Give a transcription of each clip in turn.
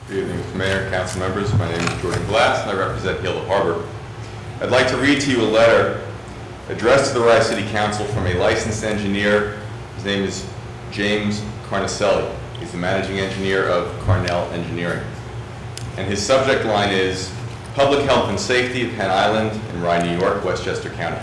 Good evening, Mr. Mayor, council members. My name is Jordan Glass, and I represent Gila Harbor. I'd like to read to you a letter addressed to the Rye City Council from a licensed engineer. His name is James Carnicelli. He's the managing engineer of Carnell Engineering. And his subject line is Public Health and Safety of Hen Island in Rye, New York, Westchester County.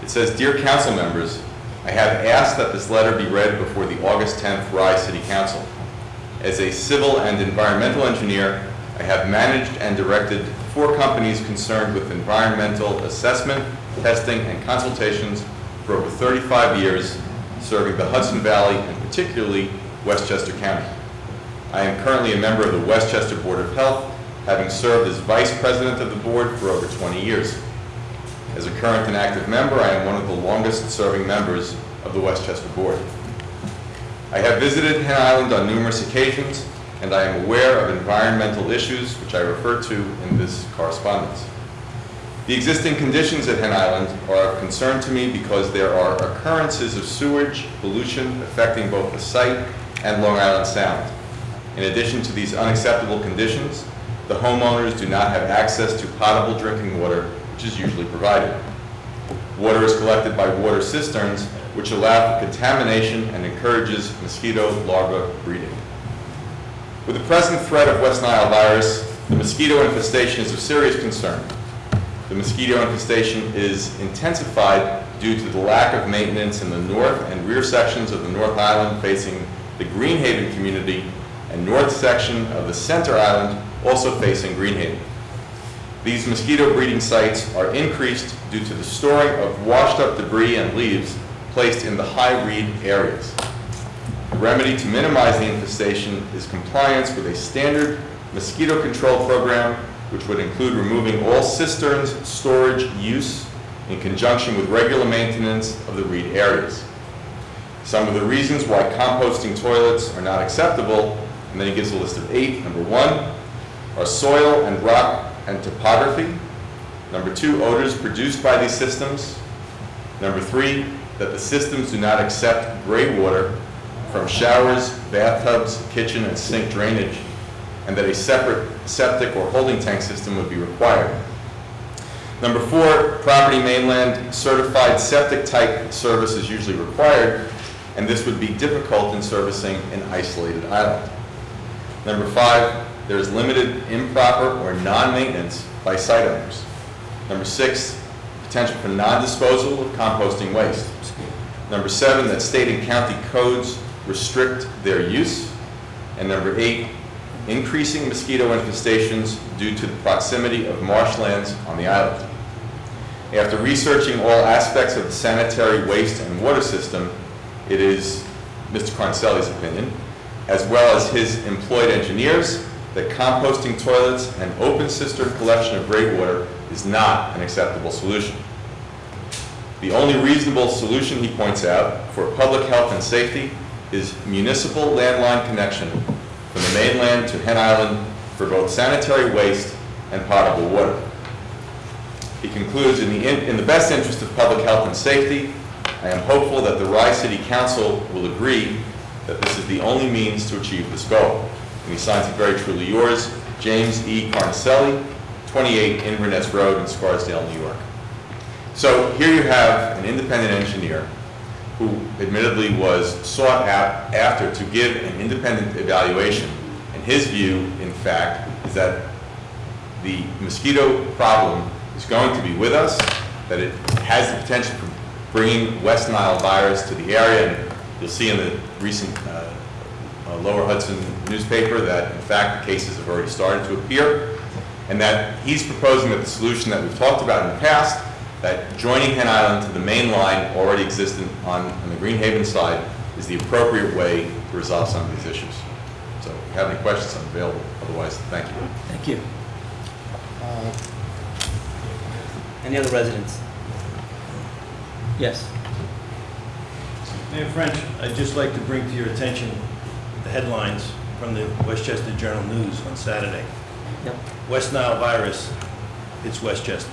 It says, Dear council members, I have asked that this letter be read before the August 10th Rye City Council. As a civil and environmental engineer, I have managed and directed 4 companies concerned with environmental assessment, testing, and consultations for over 35 years, serving the Hudson Valley and particularly Westchester County. I am currently a member of the Westchester Board of Health, having served as vice president of the board for over 20 years. As a current and active member, I am one of the longest serving members of the Westchester Board. I have visited Hen Island on numerous occasions, and I am aware of environmental issues which I refer to in this correspondence. The existing conditions at Hen Island are of concern to me because there are occurrences of sewage pollution affecting both the site and Long Island Sound. In addition to these unacceptable conditions, the homeowners do not have access to potable drinking water, which is usually provided. Water is collected by water cisterns, which allow for contamination and encourages mosquito larvae breeding. With the present threat of West Nile virus, the mosquito infestation is of serious concern. The mosquito infestation is intensified due to the lack of maintenance in the north and rear sections of the North Island facing the Greenhaven community and north section of the Center Island also facing Greenhaven. These mosquito breeding sites are increased due to the storing of washed up debris and leaves placed in the high reed areas. The remedy to minimize the infestation is compliance with a standard mosquito control program, which would include removing all cisterns storage use in conjunction with regular maintenance of the reed areas. Some of the reasons why composting toilets are not acceptable, and then he gives a list of 8. Number 1 are soil and rock and topography. Number 2, odors produced by these systems. Number 3, that the systems do not accept gray water from showers, bathtubs, kitchen, and sink drainage, and that a separate septic or holding tank system would be required. Number 4, property mainland certified septic type service is usually required, and this would be difficult in servicing an isolated island. Number 5, there is limited improper or non-maintenance by site owners. Number 6, potential for non-disposal of composting waste. Number 7, that state and county codes restrict their use. And number 8, increasing mosquito infestations due to the proximity of marshlands on the island. After researching all aspects of the sanitary waste and water system, it is Mr. Carnicelli's opinion, as well as his employed engineers, that composting toilets and open cistern collection of gray water is not an acceptable solution. The only reasonable solution, he points out, for public health and safety is municipal landline connection from the mainland to Hen Island for both sanitary waste and potable water. He concludes, in the best interest of public health and safety, I am hopeful that the Rye City Council will agree that this is the only means to achieve this goal. And he signs it very truly yours, James E. Carnicelli, 28 Inverness Road in Scarsdale, New York. So here you have an independent engineer who admittedly was sought out after to give an independent evaluation. And his view, in fact, is that the mosquito problem is going to be with us, that it has the potential for bringing West Nile virus to the area. And you'll see in the recent Lower Hudson newspaper that, in fact, the cases have already started to appear, and that he's proposing that the solution that we've talked about in the past, that joining Hen Island to the main line already existent on the Greenhaven side, is the appropriate way to resolve some of these issues. So if you have any questions, I'm available. Otherwise, thank you. Thank you. Any other residents? Yes. Mayor French, I'd just like to bring to your attention the headlines from the Westchester Journal News on Saturday. Yep. West Nile virus hits Westchester.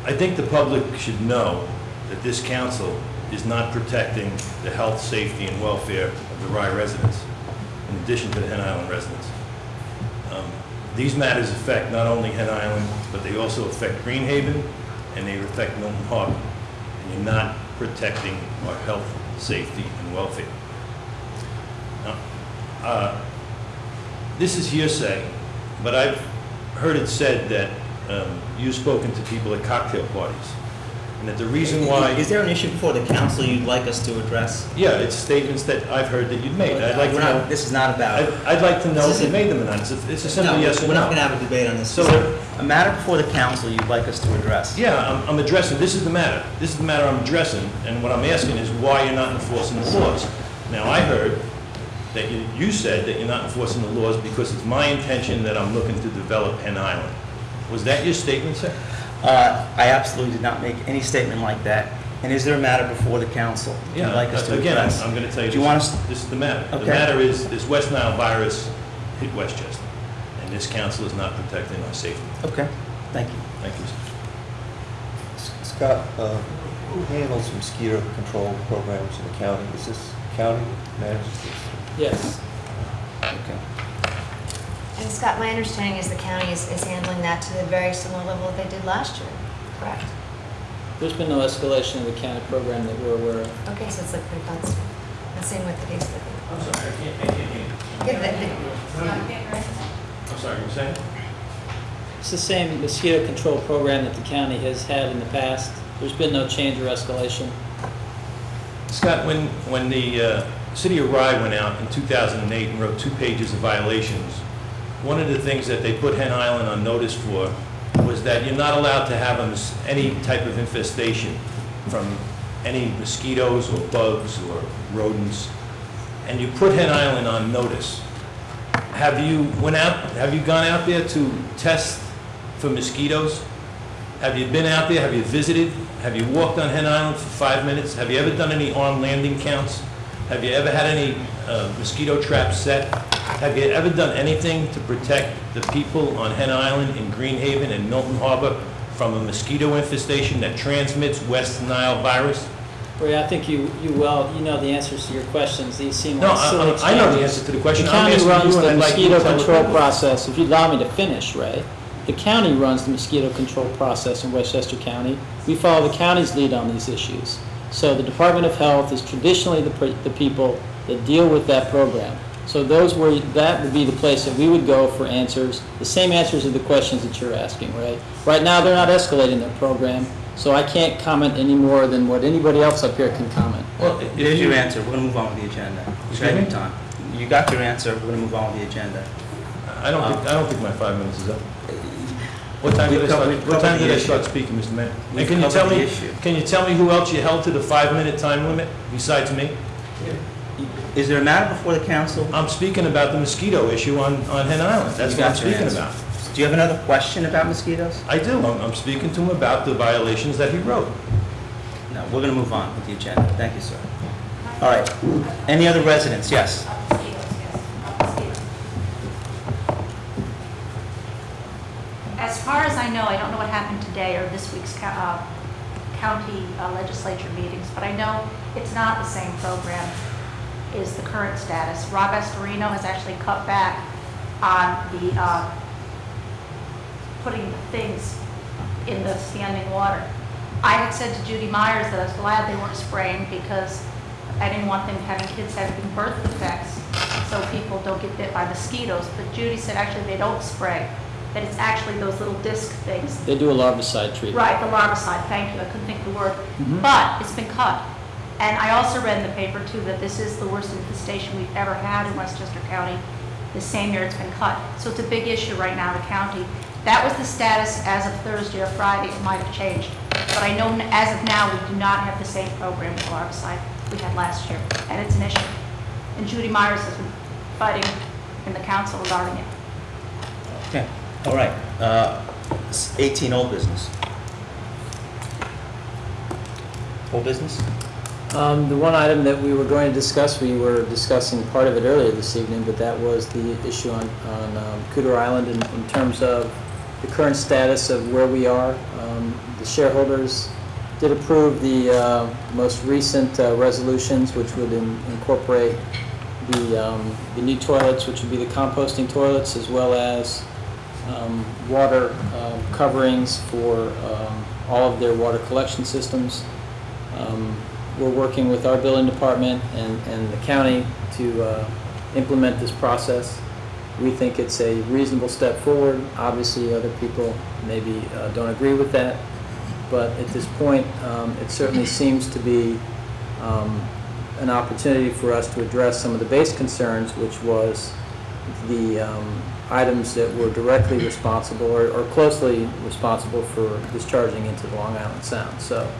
I think the public should know that this council is not protecting the health, safety, and welfare of the Rye residents, in addition to the Hen Island residents. These matters affect not only Hen Island, but they also affect Greenhaven, and they affect Milton Harbor. And you're not protecting our health, safety, and welfare. Now, this is hearsay, but I've heard it said that you've spoken to people at cocktail parties, and that the reason why... Is there an issue before the council you'd like us to address? Yeah, it's statements that I've heard that you've made. I'd like to know... This is not about... I'd like to know if you made them or not. It's a simple yes or no. We're not going to have a debate on this. So- Is there a matter before the council you'd like us to address? Yeah, I'm addressing, this is the matter. This is the matter I'm addressing, and what I'm asking is why you're not enforcing the laws. Now, I heard that you said that you're not enforcing the laws because it's my intention that I'm looking to develop Hen Island. Was that your statement, sir? I absolutely did not make any statement like that. And is there a matter before the council you'd like us to address? Again, I'm going to tell you, Do you want us? this is the matter. Okay. The matter is this West Nile virus hit Westchester, and this council is not protecting our safety. Okay, thank you. Thank you, sir. Scott, who handles mosquito control programs in the county? Is this county that manages this? Yes. Okay. And Scott, my understanding is the county is handling that to the very similar level that they did last year, correct? There's been no escalation of the county program that we're aware of. Okay, so it's like pretty constant. And same with the case. I'm sorry, I can't hear you. I'm sorry, you were saying? It's the same mosquito control program that the county has had in the past. There's been no change or escalation. Scott, when the city of Rye went out in 2008 and wrote 2 pages of violations, one of the things that they put Hen Island on notice for was that you're not allowed to have any type of infestation from any mosquitoes or bugs or rodents, and you put Hen Island on notice. Have you gone out there to test for mosquitoes? Have you been out there? Have you visited? Have you walked on Hen Island for 5 minutes? Have you ever done any armed landing counts? Have you ever had any mosquito traps set? Have you ever done anything to protect the people on Hen Island in Greenhaven and Milton Harbor from a mosquito infestation that transmits West Nile virus? Ray, I think you know the answers to your questions. These seem No, like silly I know the changes. answer to the question. The I'm county asking runs you, and the I'd like you to mosquito tell the control people. process. If you'd allow me to finish, Ray. The county runs the mosquito control process in Westchester County. We follow the county's lead on these issues. So the Department of Health is traditionally the people that deal with that program. So that would be the place that we would go for answers, the same answers to the questions that you're asking, right? Right now, they're not escalating their program, so I can't comment any more than what anybody else up here can comment. Well, There's your answer. We're going to move on with the agenda. Excuse me? Time. You got your answer. We're going to move on with the agenda. I don't think my 5 minutes is up. What time did I start speaking, Mr. Mayor? And can you tell me who else you held to the 5-minute time limit besides me? Is there a matter before the council? I'm speaking about the mosquito issue on Hen Island. That's You what I'm got your speaking answer. about. Do you have another question about mosquitoes? I do. I'm speaking to him about the violations that he wrote. No, we're going to move on with the agenda. Thank you, sir. All right. Any other residents? Yes. As far as I know, I don't know what happened today or this week's county legislature meetings, but I know it's not the same program is the current status. Rob Estorino has actually cut back on the putting things in the standing water. I had said to Judy Myers that I was glad they weren't spraying because I didn't want them having kids having birth defects so people don't get bit by mosquitoes. But Judy said actually they don't spray, that it's actually those little disc things. They do a larvicide treatment. Right, the larvicide, thank you, I couldn't think of the word. But it's been cut. And I also read in the paper too that this is the worst infestation we've ever had in Westchester County. The same year it's been cut. So it's a big issue right now in the county. That was the status as of Thursday or Friday. It might have changed. But I know as of now we do not have the same program with larvicide we had last year. And it's an issue. And Judy Myers has been fighting in the council regarding it. Okay. All right. 18, old business. Old business? The one item that we were going to discuss, we were discussing part of it earlier this evening, but that was the issue on Cooter Island in terms of the current status of where we are. The shareholders did approve the most recent resolutions, which would incorporate the new toilets, which would be the composting toilets, as well as water coverings for all of their water collection systems. We're working with our building department and the county to implement this process. We think it's a reasonable step forward. Obviously, other people maybe don't agree with that, but at this point, it certainly seems to be an opportunity for us to address some of the base concerns, which was the items that were directly responsible or closely responsible for discharging into the Long Island Sound. So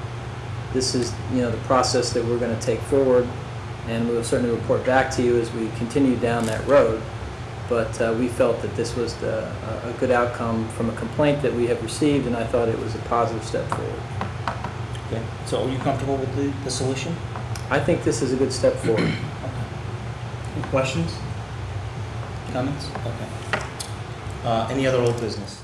this is, the process that we're going to take forward, and we'll certainly report back to you as we continue down that road. But we felt that this was a good outcome from a complaint that we have received, and I thought it was a positive step forward. Okay. So are you comfortable with the solution? I think this is a good step forward. Okay. Any questions? Comments? Okay. Any other old business?